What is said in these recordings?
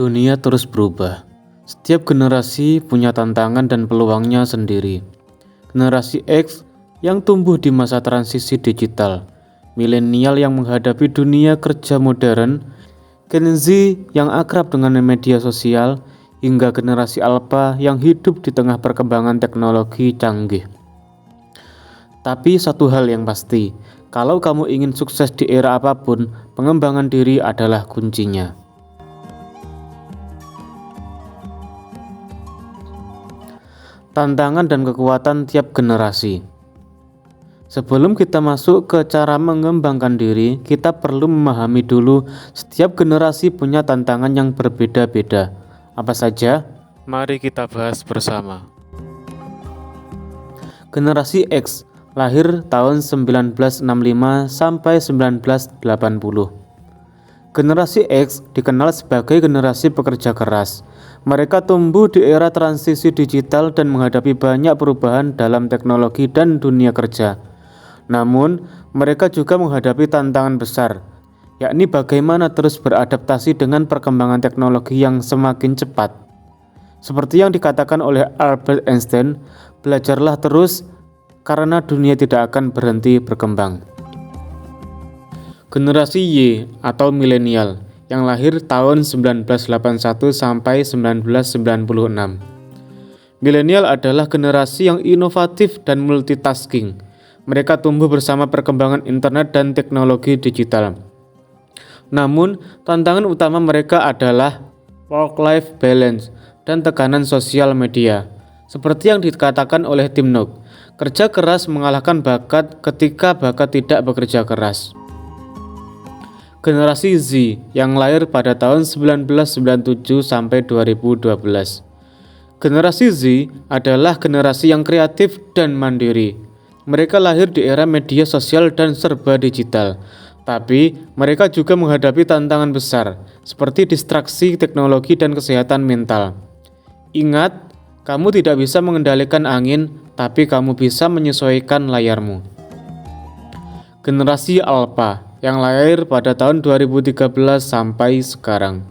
Dunia terus berubah. Setiap generasi punya tantangan dan peluangnya sendiri. Generasi X yang tumbuh di masa transisi digital, milenial yang menghadapi dunia kerja modern, Gen Z yang akrab dengan media sosial, hingga generasi Alpha yang hidup di tengah perkembangan teknologi canggih. Tapi satu hal yang pasti, kalau kamu ingin sukses di era apapun, pengembangan diri adalah kuncinya. Tantangan dan kekuatan tiap generasi. Sebelum kita masuk ke cara mengembangkan diri, kita perlu memahami dulu setiap generasi punya tantangan yang berbeda-beda. Apa saja? Mari kita bahas bersama. Generasi X lahir tahun 1965 sampai 1980. Generasi X dikenal sebagai generasi pekerja keras. Mereka tumbuh di era transisi digital dan menghadapi banyak perubahan dalam teknologi dan dunia kerja. Namun, mereka juga menghadapi tantangan besar, yakni bagaimana terus beradaptasi dengan perkembangan teknologi yang semakin cepat. Seperti yang dikatakan oleh Albert Einstein, belajarlah terus karena dunia tidak akan berhenti berkembang. Generasi Y atau milenial yang lahir tahun 1981 sampai 1996. Milenial adalah generasi yang inovatif dan multitasking. Mereka tumbuh bersama perkembangan internet dan teknologi digital. Namun, tantangan utama mereka adalah work-life balance dan tekanan sosial media. Seperti yang dikatakan oleh Tim Nook, kerja keras mengalahkan bakat ketika bakat tidak bekerja keras. Generasi Z yang lahir pada tahun 1997 sampai 2012. Generasi Z adalah generasi yang kreatif dan mandiri. Mereka lahir di era media sosial dan serba digital. Tapi mereka juga menghadapi tantangan besar seperti distraksi teknologi dan kesehatan mental. Ingat, kamu tidak bisa mengendalikan angin, tapi kamu bisa menyesuaikan layarmu. Generasi Alpha yang lahir pada tahun 2013 sampai sekarang.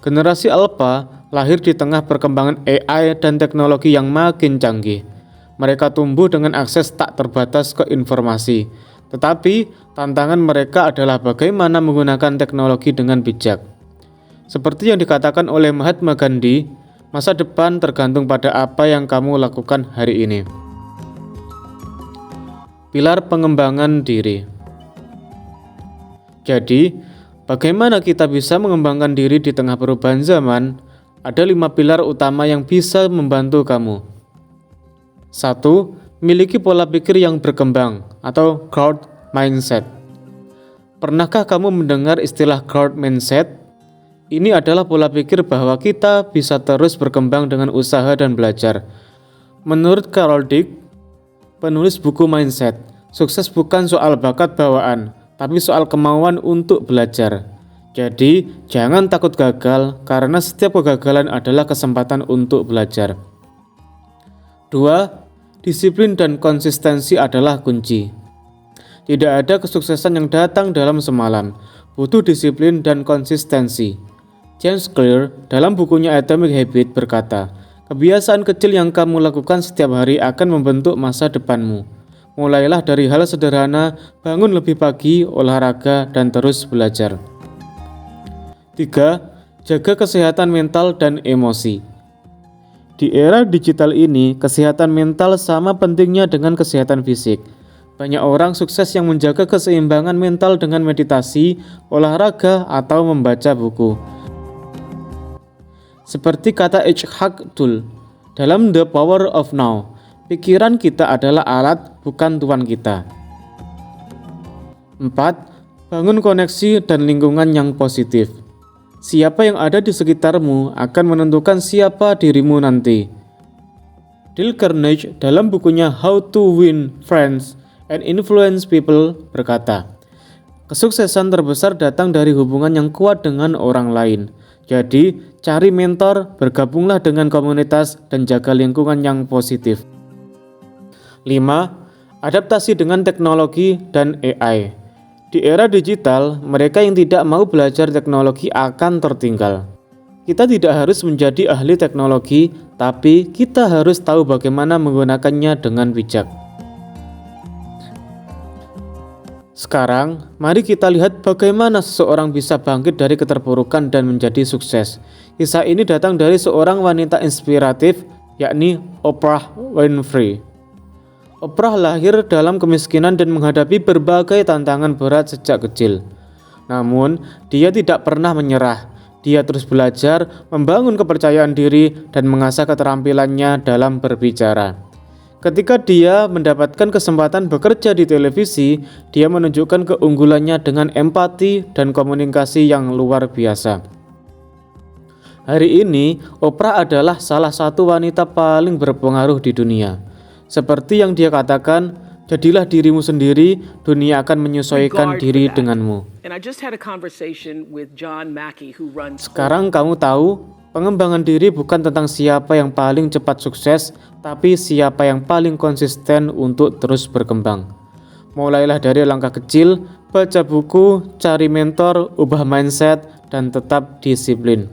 Generasi Alpha lahir di tengah perkembangan AI dan teknologi yang makin canggih. Mereka tumbuh dengan akses tak terbatas ke informasi. Tetapi tantangan mereka adalah bagaimana menggunakan teknologi dengan bijak. Seperti yang dikatakan oleh Mahatma Gandhi, masa depan tergantung pada apa yang kamu lakukan hari ini. Pilar pengembangan diri. Jadi, bagaimana kita bisa mengembangkan diri di tengah perubahan zaman? Ada 5 pilar utama yang bisa membantu kamu. 1. Miliki pola pikir yang berkembang atau growth mindset. Pernahkah kamu mendengar istilah growth mindset? Ini adalah pola pikir bahwa kita bisa terus berkembang dengan usaha dan belajar. Menurut Carol Dweck, penulis buku Mindset, sukses bukan soal bakat bawaan, tapi soal kemauan untuk belajar. Jadi, jangan takut gagal karena setiap kegagalan adalah kesempatan untuk belajar. 2. Disiplin dan konsistensi adalah kunci. Tidak ada kesuksesan yang datang dalam semalam, butuh disiplin dan konsistensi. James Clear dalam bukunya Atomic Habits berkata, kebiasaan kecil yang kamu lakukan setiap hari akan membentuk masa depanmu. Mulailah dari hal sederhana, bangun lebih pagi, olahraga, dan terus belajar. 3. Jaga kesehatan mental dan emosi. Di era digital ini, kesehatan mental sama pentingnya dengan kesehatan fisik. Banyak orang sukses yang menjaga keseimbangan mental dengan meditasi, olahraga, atau membaca buku. Seperti kata Eckhart Tolle dalam The Power of Now, pikiran kita adalah alat, bukan tuan kita. 4. Bangun koneksi dan lingkungan yang positif. Siapa yang ada di sekitarmu akan menentukan siapa dirimu nanti. Dale Carnegie dalam bukunya How to Win Friends and Influence People berkata, kesuksesan terbesar datang dari hubungan yang kuat dengan orang lain. Jadi, cari mentor, bergabunglah dengan komunitas, dan jaga lingkungan yang positif. 5. Adaptasi dengan teknologi dan AI. Di era digital, mereka yang tidak mau belajar teknologi akan tertinggal. Kita tidak harus menjadi ahli teknologi, tapi kita harus tahu bagaimana menggunakannya dengan bijak. Sekarang, mari kita lihat bagaimana seseorang bisa bangkit dari keterpurukan dan menjadi sukses. Kisah ini datang dari seorang wanita inspiratif, yakni Oprah Winfrey. Oprah lahir dalam kemiskinan dan menghadapi berbagai tantangan berat sejak kecil. Namun, dia tidak pernah menyerah. Dia terus belajar, membangun kepercayaan diri, dan mengasah keterampilannya dalam berbicara. Ketika dia mendapatkan kesempatan bekerja di televisi, dia menunjukkan keunggulannya dengan empati dan komunikasi yang luar biasa. Hari ini, Oprah adalah salah satu wanita paling berpengaruh di dunia. Seperti yang dia katakan, jadilah dirimu sendiri, dunia akan menyesuaikan diri denganmu. Sekarang kamu tahu, pengembangan diri bukan tentang siapa yang paling cepat sukses, tapi siapa yang paling konsisten untuk terus berkembang. Mulailah dari langkah kecil, baca buku, cari mentor, ubah mindset, dan tetap disiplin.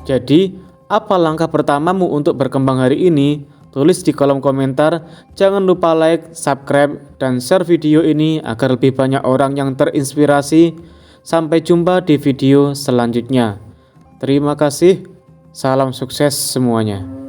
Jadi, apa langkah pertamamu untuk berkembang hari ini? Tulis di kolom komentar. Jangan lupa like, subscribe, dan share video ini agar lebih banyak orang yang terinspirasi. Sampai jumpa di video selanjutnya. Terima kasih. Salam sukses semuanya.